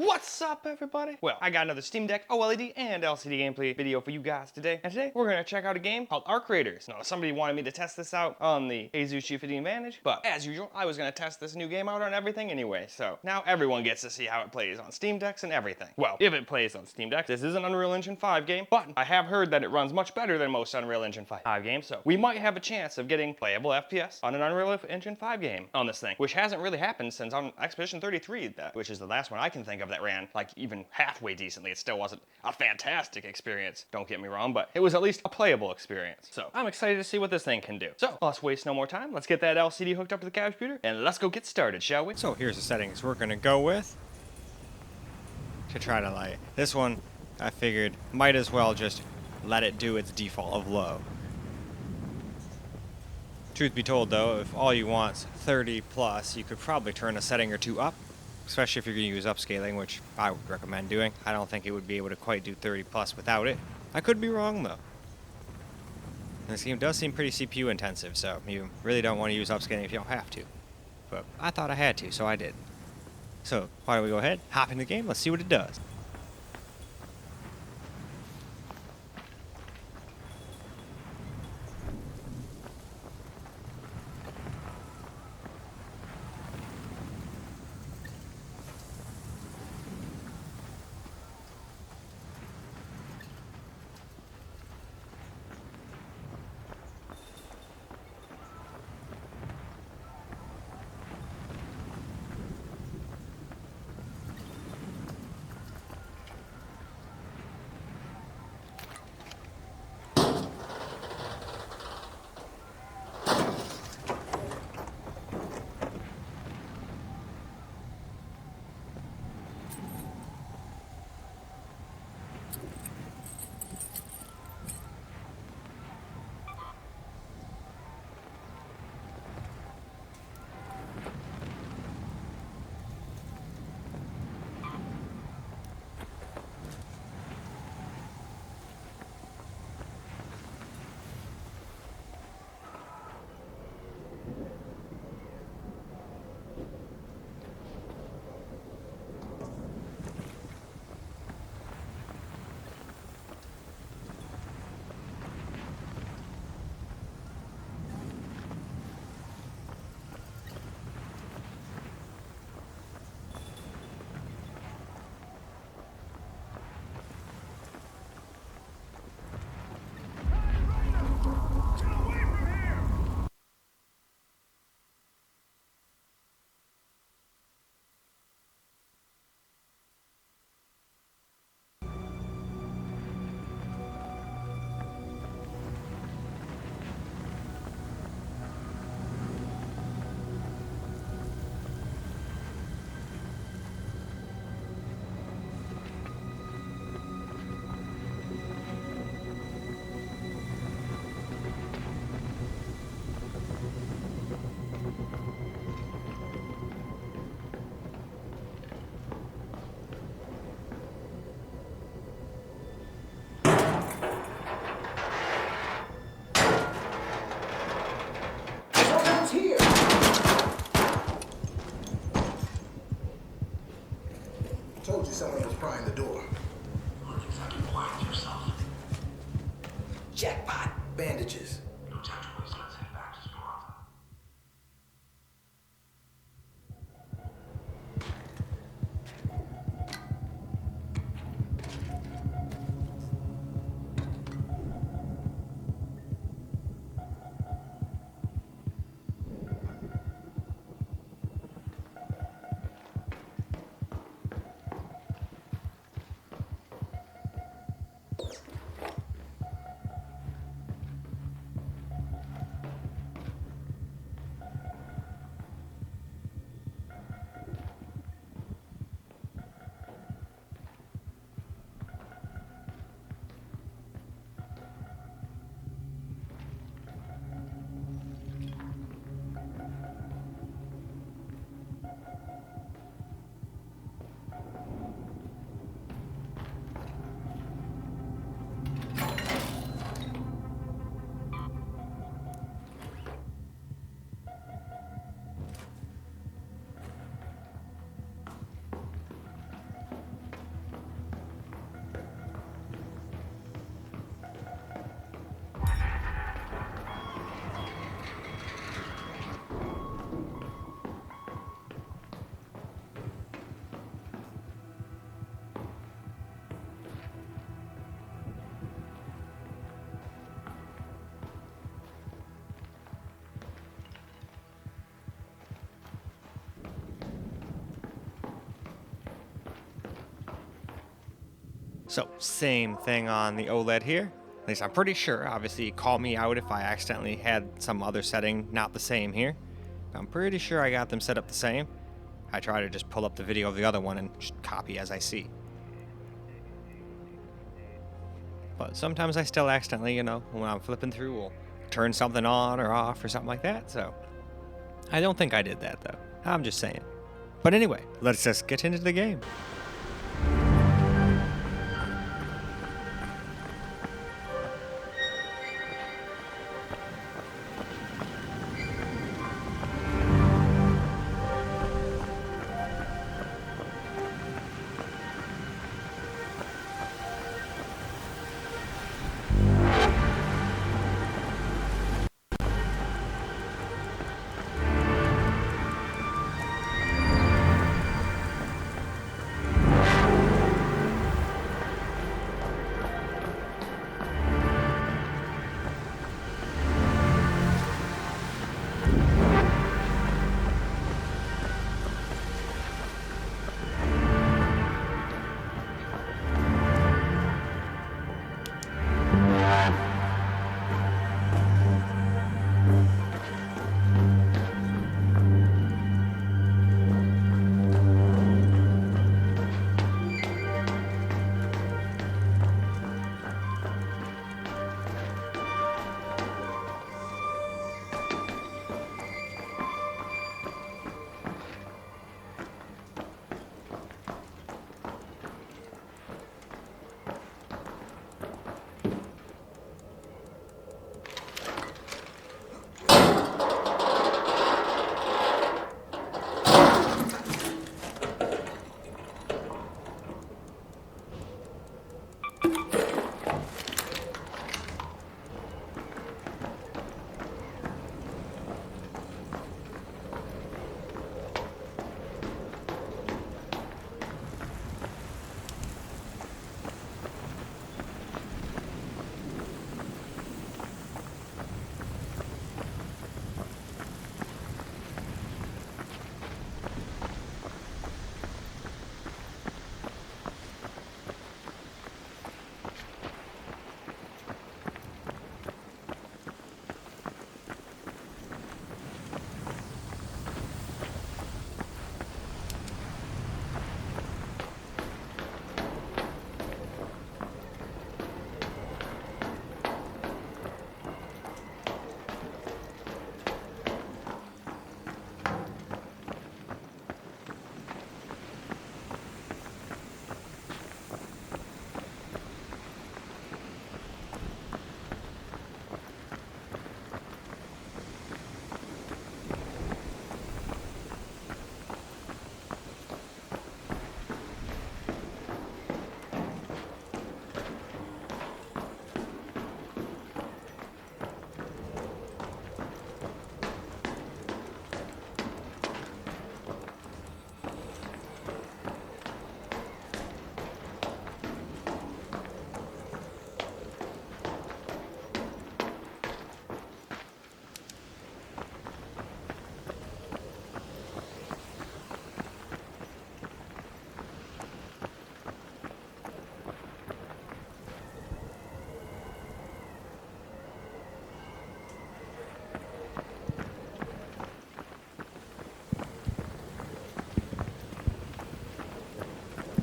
What's up, everybody? Well, I got another Steam Deck OLED and LCD gameplay video for you guys today. And today, we're gonna check out a game called Arc Raiders. Now, somebody wanted me to test this out on the Asus G50 Advantage, but as usual, I was gonna test this new game out on everything anyway, so now everyone gets to see how it plays on Steam Decks and everything. Well, if it plays on Steam Deck, this is an Unreal Engine 5 game, but I have heard that it runs much better than most Unreal Engine 5 games, so we might have a chance of getting playable FPS on an Unreal Engine 5 game on this thing, which hasn't really happened since on Expedition 33, which is the last one I can think of that ran like even halfway decently. It still wasn't a fantastic experience, don't get me wrong, but it was at least a playable experience. So I'm excited to see what this thing can do. So let's waste no more time. Let's get that LCD hooked up to the computer and let's go get started, shall we? So here's the settings we're gonna go with to try to light. This one, I figured, might as well just let it do its default of low. Truth be told though, if all you want's 30 plus, you could probably turn a setting or two up, especially if you're gonna use upscaling, which I would recommend doing. I don't think it would be able to quite do 30 plus without it. I could be wrong though. This game does seem pretty CPU intensive, so you really don't want to use upscaling if you don't have to. But I thought I had to, so I did. So why don't we go ahead, hop in the game, let's see what it does. Told you someone was prying the door. What exactly blind yourself? Jackpot. Bandages. No time to waste. Let's head back to Toronto. So same thing on the OLED here. At least I'm pretty sure. Obviously, call me out if I accidentally had some other setting not the same here. I'm pretty sure I got them set up the same. I try to just pull up the video of the other one and just copy as I see. But sometimes I still accidentally, you know, when I'm flipping through, will turn something on or off or something like that. So I don't think I did that though. I'm just saying. But anyway, let's just get into the game.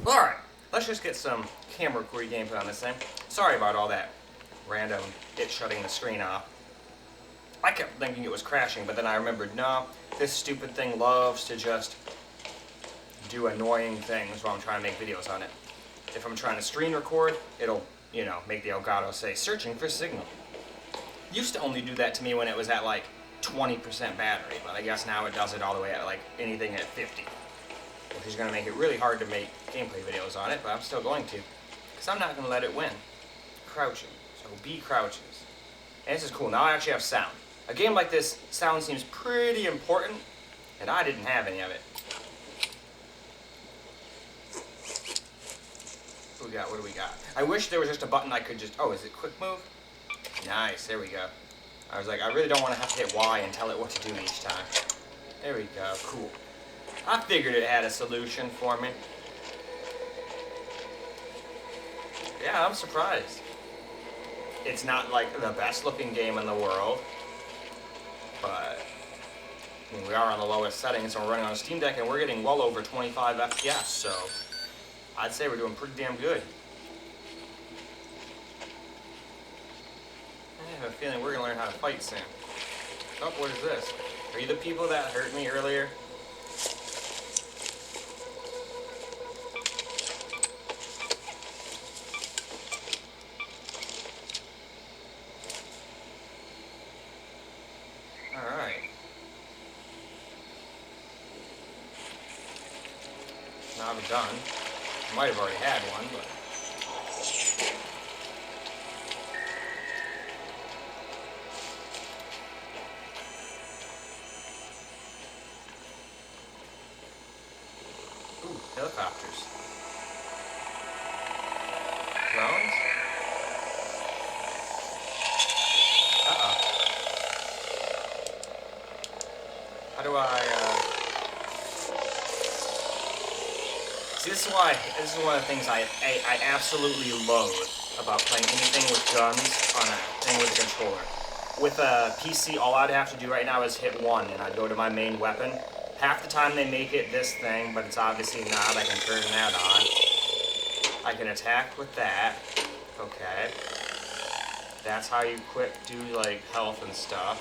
Alright, let's just get some camera recording gameplay on this thing. Sorry about all that random it shutting the screen off. I kept thinking it was crashing, but then I remembered, no, this stupid thing loves to just do annoying things while I'm trying to make videos on it. If I'm trying to screen record, it'll, you know, make the Elgato say, searching for signal. Used to only do that to me when it was at like 20% battery, but I guess now it does it all the way at like anything at 50. Which is going to make it really hard to make gameplay videos on it, but I'm still going to. Because I'm not going to let it win. Crouching. So B crouches. And this is cool. Now I actually have sound. A game like this, sound seems pretty important, and I didn't have any of it. What do we got? I wish there was just a button I could just, oh, is it quick move? Nice, there we go. I was like, I really don't want to have to hit Y and tell it what to do each time. There we go, cool. I figured it had a solution for me. Yeah, I'm surprised. It's not like the best looking game in the world, but I mean, we are on the lowest settings, and we're running on a Steam Deck, and we're getting well over 25 FPS, so I'd say we're doing pretty damn good. I have a feeling we're gonna learn how to fight soon. Oh, what is this? Are you the people that hurt me earlier? Alright. Now I'm done. Might have already had one, but... Ooh, helicopters. Drones? Uh-oh. How do I, See, this is one of the things I absolutely loathe about playing anything with guns on a thing with a controller. With a PC, all I'd have to do right now is hit 1, and I'd go to my main weapon. Half the time they make it this thing, but it's obviously not. I can turn that on. I can attack with that. Okay. That's how you do, like, health and stuff.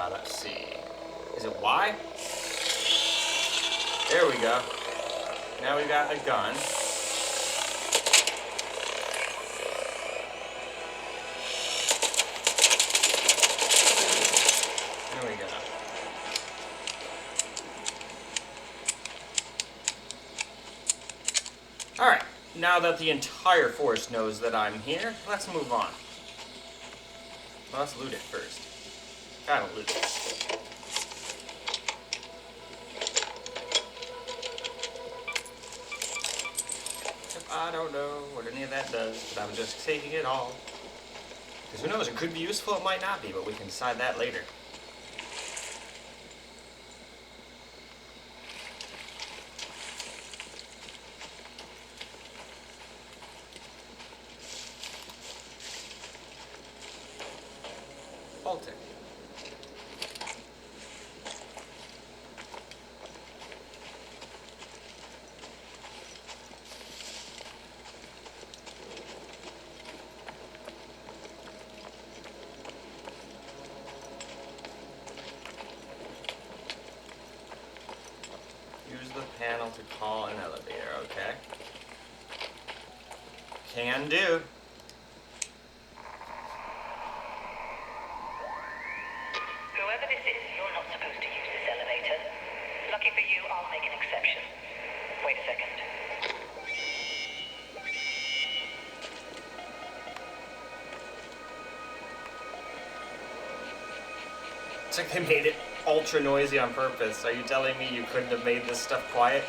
Let's see. Is it Y? There we go. Now we got a gun. There we go. Alright, now that the entire force knows that I'm here, let's move on. Well, let's loot it first. Gotta loot it. I don't know what any of that does, but I'm just taking it all. Because who knows, it could be useful, it might not be, but we can decide that later. Baltic. Use the panel to call an elevator, okay? Can do. Whoever this is, you're not supposed to use this elevator. Lucky for you, I'll make an exception. Wait a second. It's like they made it ultra noisy on purpose. Are you telling me you couldn't have made this stuff quiet?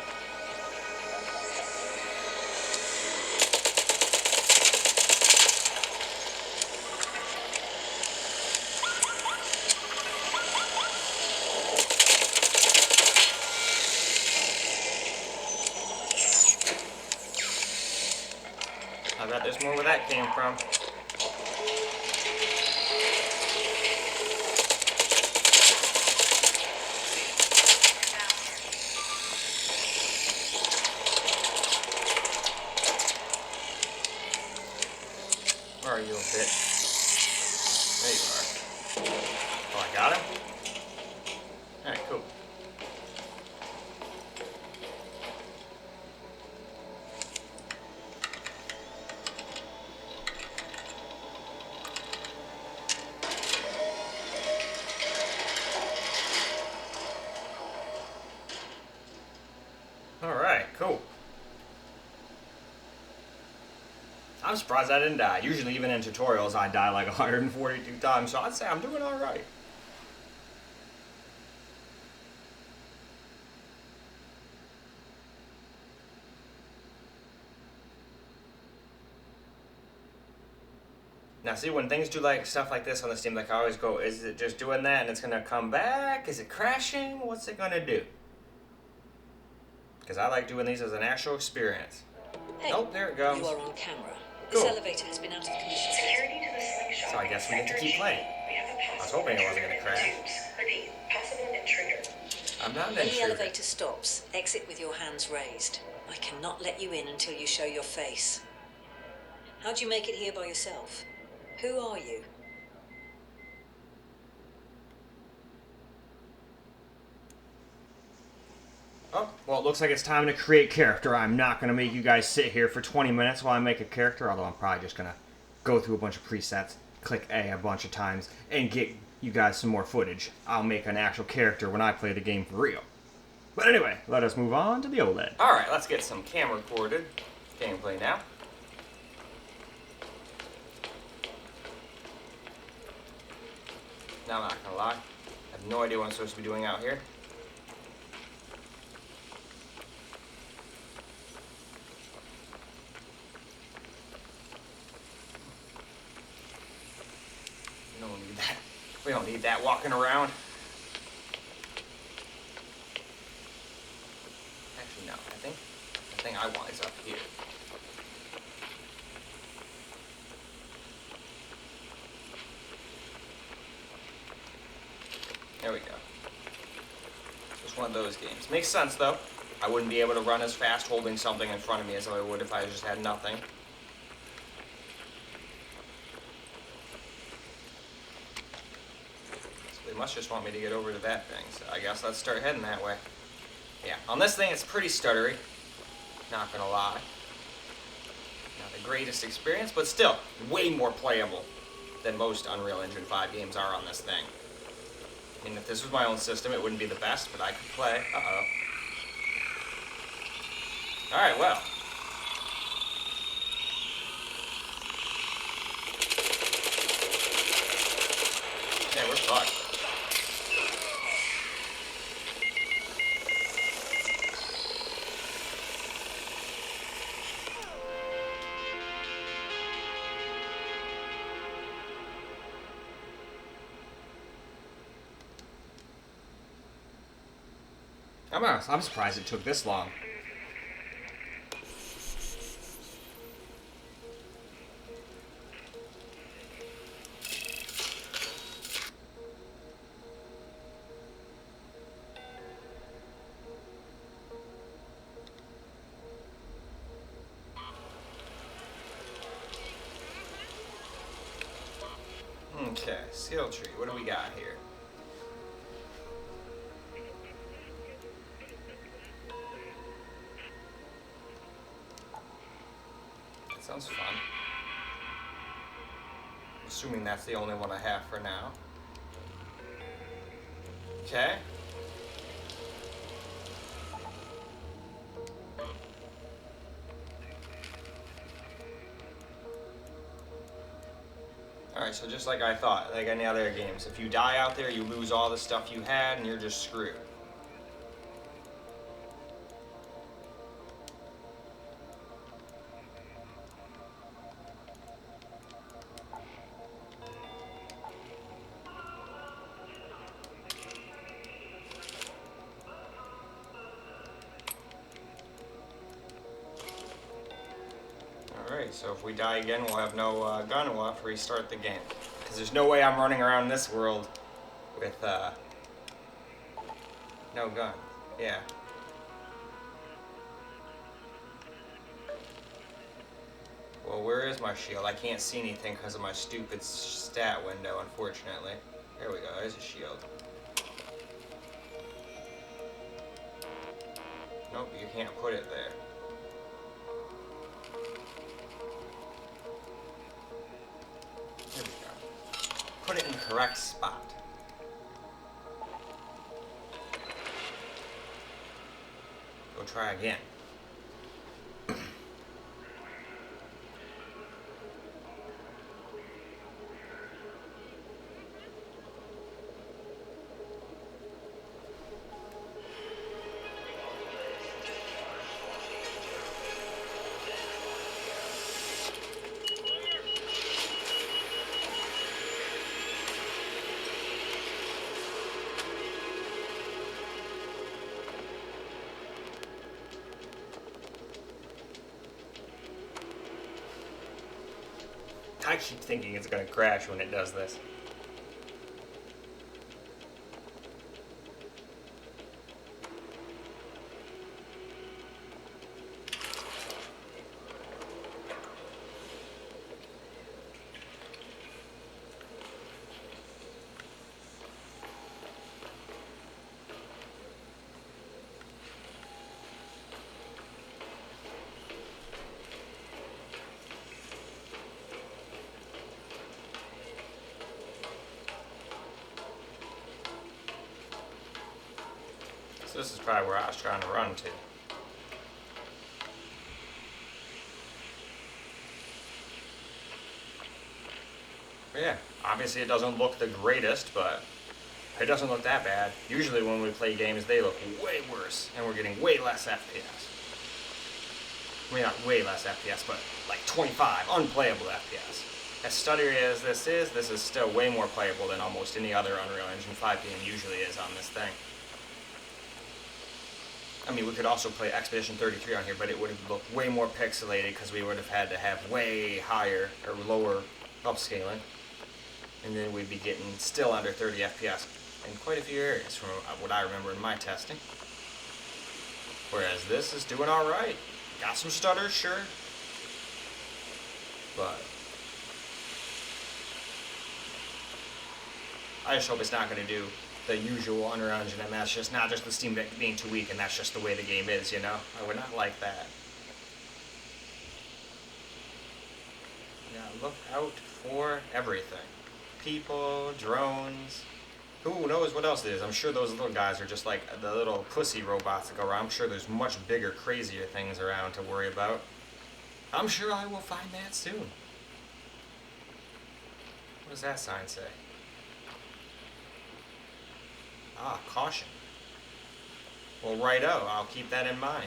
I bet there's more where that came from. Where are you, little bitch? There you are. Oh, I got him? Alright, cool. Alright, cool. I'm surprised I didn't die. Usually, even in tutorials, I die like 142 times, so I'd say I'm doing alright. Now see, when things do like stuff like this on the Steam Deck, I always go, is it just doing that and it's gonna come back? Is it crashing? What's it gonna do? because I like doing these as an actual experience. Hey, Oh, there it goes. you are on camera. This Cool. elevator has been out of commission. Security to the slingshot. So I guess we get to keep playing. We have a I was hoping it wasn't gonna crash. Repeat, possible intruder. I'm not an When the intruder. elevator stops, exit with your hands raised. I cannot let you in until you show your face. How'd you make it here by yourself? Who are you? Oh, well, it looks like it's time to create character. I'm not going to make you guys sit here for 20 minutes while I make a character, although I'm probably just going to go through a bunch of presets, click A bunch of times, and get you guys some more footage. I'll make an actual character when I play the game for real. But anyway, let us move on to the OLED. Alright, let's get some camera recorded gameplay now. Now, I'm not going to lie, I have no idea what I'm supposed to be doing out here. We don't need that. We don't need that walking around. Actually, no. I think the thing I want is up here. There we go. Just one of those games. Makes sense, though. I wouldn't be able to run as fast holding something in front of me as I would if I just had nothing. They must just want me to get over to that thing, so I guess let's start heading that way. Yeah, on this thing it's pretty stuttery, not gonna lie. Not the greatest experience, but still, way more playable than most Unreal Engine 5 games are on this thing. I mean, if this was my own system, it wouldn't be the best, but I could play. Uh-oh. Alright, well. Yeah, we're fucked. I'm surprised it took this long. Okay, skill tree. What do we got here? Sounds fun. Assuming that's the only one I have for now. Okay. Alright, so just like I thought, like any other games, if you die out there, you lose all the stuff you had and you're just screwed. Alright, so if we die again, we'll have no gun, and we'll have to restart the game. Because there's no way I'm running around this world with no gun. Yeah. Well, where is my shield? I can't see anything because of my stupid stat window, unfortunately. There we go, there's a shield. Nope, you can't put it there. There we go. Put it in the correct spot. Go try again. I keep thinking it's gonna crash when it does this. So this is probably where I was trying to run to. But yeah, obviously it doesn't look the greatest, but it doesn't look that bad. Usually when we play games, they look way worse, and we're getting way less FPS. I mean, not way less FPS, but like 25 unplayable FPS. As stuttery as this is still way more playable than almost any other Unreal Engine 5 game usually is on this thing. I mean, we could also play Expedition 33 on here, but it would have looked way more pixelated because we would have had to have way higher or lower upscaling. And then we'd be getting still under 30 FPS in quite a few areas from what I remember in my testing. Whereas this is doing alright. Got some stutters, sure. But I just hope it's not going to do the usual Unreal Engine, and that's just not just the Steam Deck being too weak, and that's just the way the game is, you know? I would not like that. Yeah, look out for everything. People, drones, who knows what else it is. I'm sure those little guys are just like the little pussy robots that go around. I'm sure there's much bigger, crazier things around to worry about. I'm sure I will find that soon. What does that sign say? Ah, caution. Well, righto, I'll keep that in mind.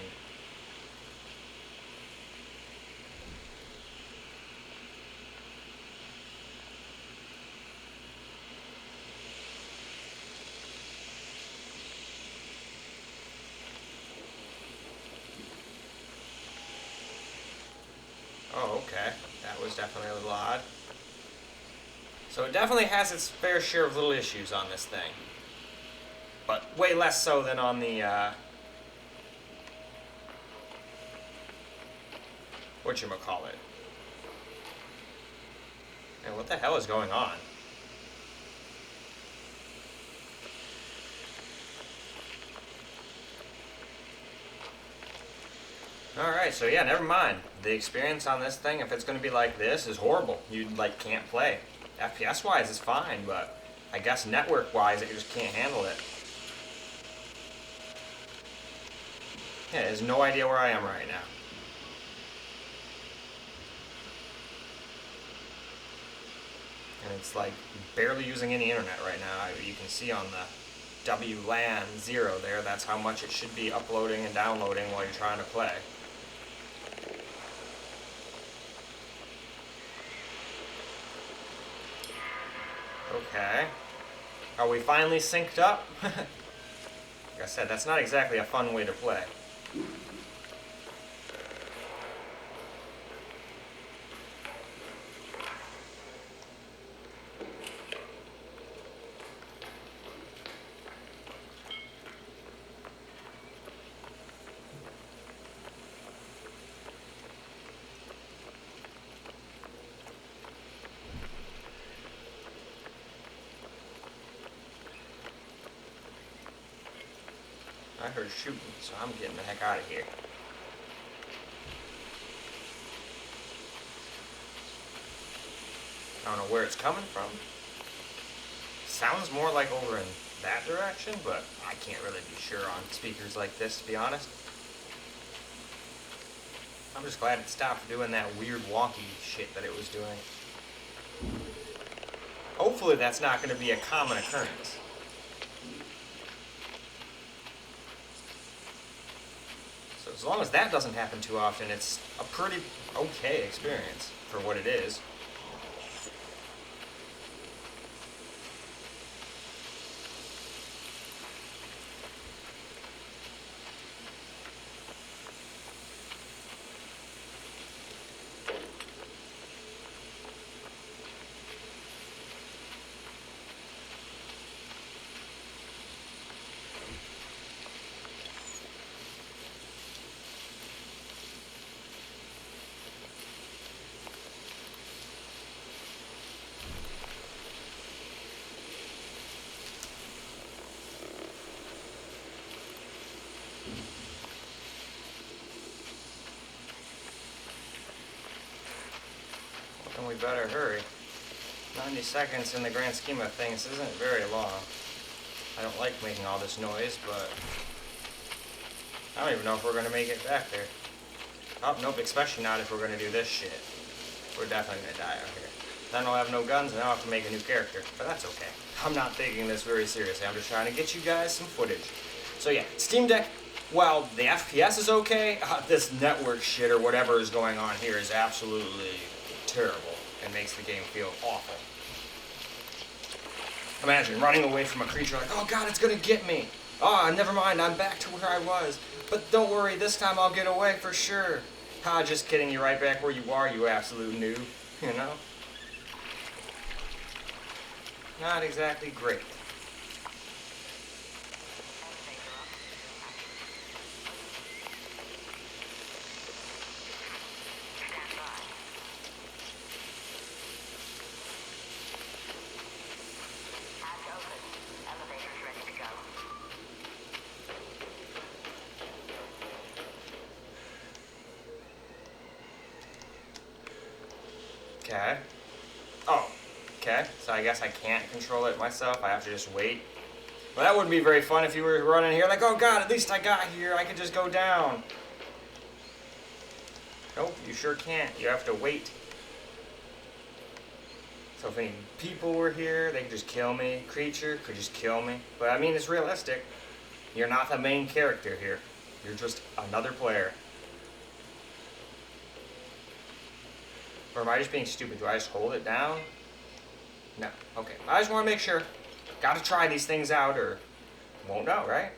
Oh, okay. That was definitely a little odd. So it definitely has its fair share of little issues on this thing. But way less so than on the, whatchamacallit. Man, what the hell is going on? Alright, so yeah, never mind. The experience on this thing, if it's going to be like this, is horrible. You, like, can't play. FPS-wise, it's fine, but I guess network-wise, it just can't handle it. Yeah, it has no idea where I am right now. And it's like barely using any internet right now. You can see on the WLAN 0 there, that's how much it should be uploading and downloading while you're trying to play. Okay. Are we finally synced up? Like I said, that's not exactly a fun way to play. I heard shooting, so I'm getting the heck out of here. I don't know where it's coming from. Sounds more like over in that direction, but I can't really be sure on speakers like this, to be honest. I'm just glad it stopped doing that weird wonky shit that it was doing. Hopefully that's not going to be a common occurrence. So as long as that doesn't happen too often, it's a pretty okay experience for what it is. Well, then we better hurry. 90 seconds in the grand scheme of things isn't very long. I don't like making all this noise, but I don't even know if we're going to make it back there. Oh, nope, especially not if we're going to do this shit. We're definitely going to die out here. Then I'll have no guns and I'll have to make a new character, but that's okay. I'm not taking this very seriously. I'm just trying to get you guys some footage. So yeah, Steam Deck, while the FPS is okay, this network shit or whatever is going on here is absolutely terrible and makes the game feel awful. Imagine running away from a creature like, oh god, it's gonna get me. Oh, never mind, I'm back to where I was. But don't worry, this time I'll get away for sure. Ah, just kidding, you're right back where you are, you absolute noob. You know? Not exactly great. Okay. Oh, okay. So I guess I can't control it myself. I have to just wait. Well, that wouldn't be very fun if you were running here like, oh god, at least I got here. I could just go down. Nope, you sure can't. You have to wait. So if any people were here, they could just kill me. Creature could just kill me. But I mean, it's realistic. You're not the main character here. You're just another player. Or am I just being stupid? Do I just hold it down? No. Okay. I just want to make sure. Gotta try these things out or won't know, right?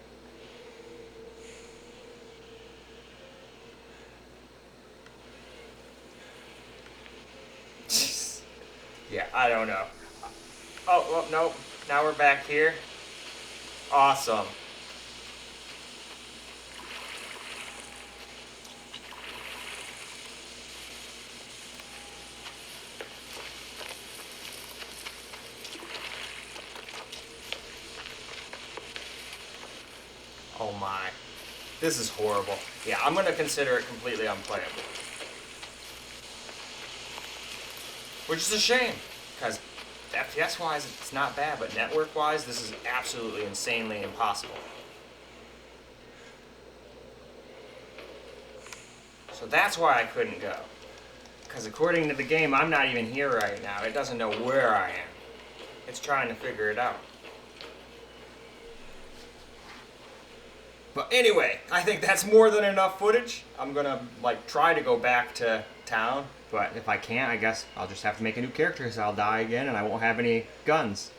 Yeah, I don't know. Oh, well, nope. Now we're back here. Awesome. Oh my. This is horrible. Yeah, I'm going to consider it completely unplayable. Which is a shame, because FPS-wise it's not bad, but network-wise this is absolutely insanely impossible. So that's why I couldn't go. Because according to the game, I'm not even here right now. It doesn't know where I am. It's trying to figure it out. But anyway, I think that's more than enough footage. I'm gonna try to go back to town, but if I can't, I guess I'll just have to make a new character because I'll die again and I won't have any guns.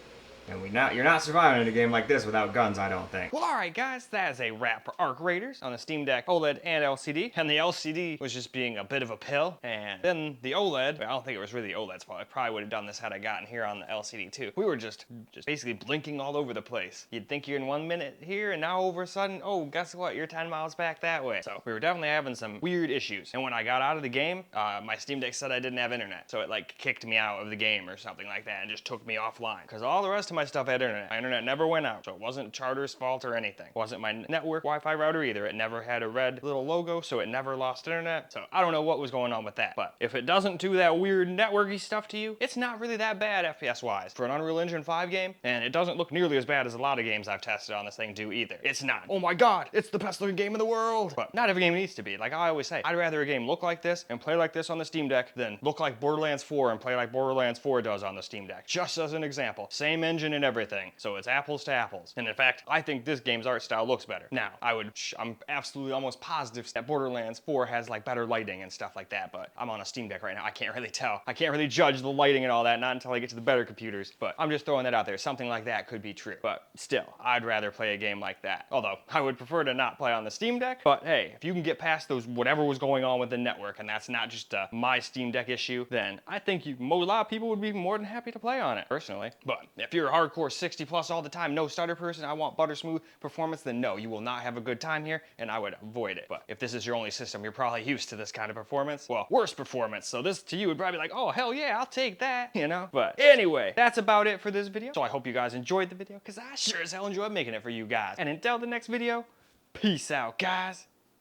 And you're not surviving in a game like this without guns, I don't think. Well, alright guys, that is a wrap for Arc Raiders on the Steam Deck OLED and LCD. And the LCD was just being a bit of a pill. And then the OLED, I don't think it was really the OLED's fault. I probably would have done this had I gotten here on the LCD too. We were just basically blinking all over the place. You'd think you're in 1 minute here and now all of a sudden, oh, guess what? You're 10 miles back that way. So we were definitely having some weird issues. And when I got out of the game, my Steam Deck said I didn't have internet. So it kicked me out of the game or something like that and just took me offline. Because all the rest of my stuff had internet. My internet never went out, so it wasn't Charter's fault or anything. It wasn't my network Wi-Fi router either. It never had a red little logo, so it never lost internet. So I don't know what was going on with that. But if it doesn't do that weird networky stuff to you, it's not really that bad FPS-wise for an Unreal Engine 5 game, and it doesn't look nearly as bad as a lot of games I've tested on this thing do either. It's not, oh my god, it's the best looking game in the world! But not every game needs to be. Like I always say, I'd rather a game look like this and play like this on the Steam Deck than look like Borderlands 4 and play like Borderlands 4 does on the Steam Deck. Just as an example. Same engine and everything. So it's apples to apples. And in fact, I think this game's art style looks better. Now, I'm absolutely almost positive that Borderlands 4 has better lighting and stuff like that, but I'm on a Steam Deck right now. I can't really tell. I can't really judge the lighting and all that, not until I get to the better computers, but I'm just throwing that out there. Something like that could be true, but still, I'd rather play a game like that. Although, I would prefer to not play on the Steam Deck, but hey, if you can get past whatever was going on with the network, and that's not just my Steam Deck issue, then I think a lot of people would be more than happy to play on it, personally. But if you're a hardcore 60 plus all the time, no starter person, I want butter smooth performance, then no, you will not have a good time here, and I would avoid it. But if this is your only system, you're probably used to this kind of performance. Well, worse performance, so this to you would probably be like, oh, hell yeah, I'll take that, you know? But anyway, that's about it for this video. So I hope you guys enjoyed the video, because I sure as hell enjoyed making it for you guys. And until the next video, Peace out, guys.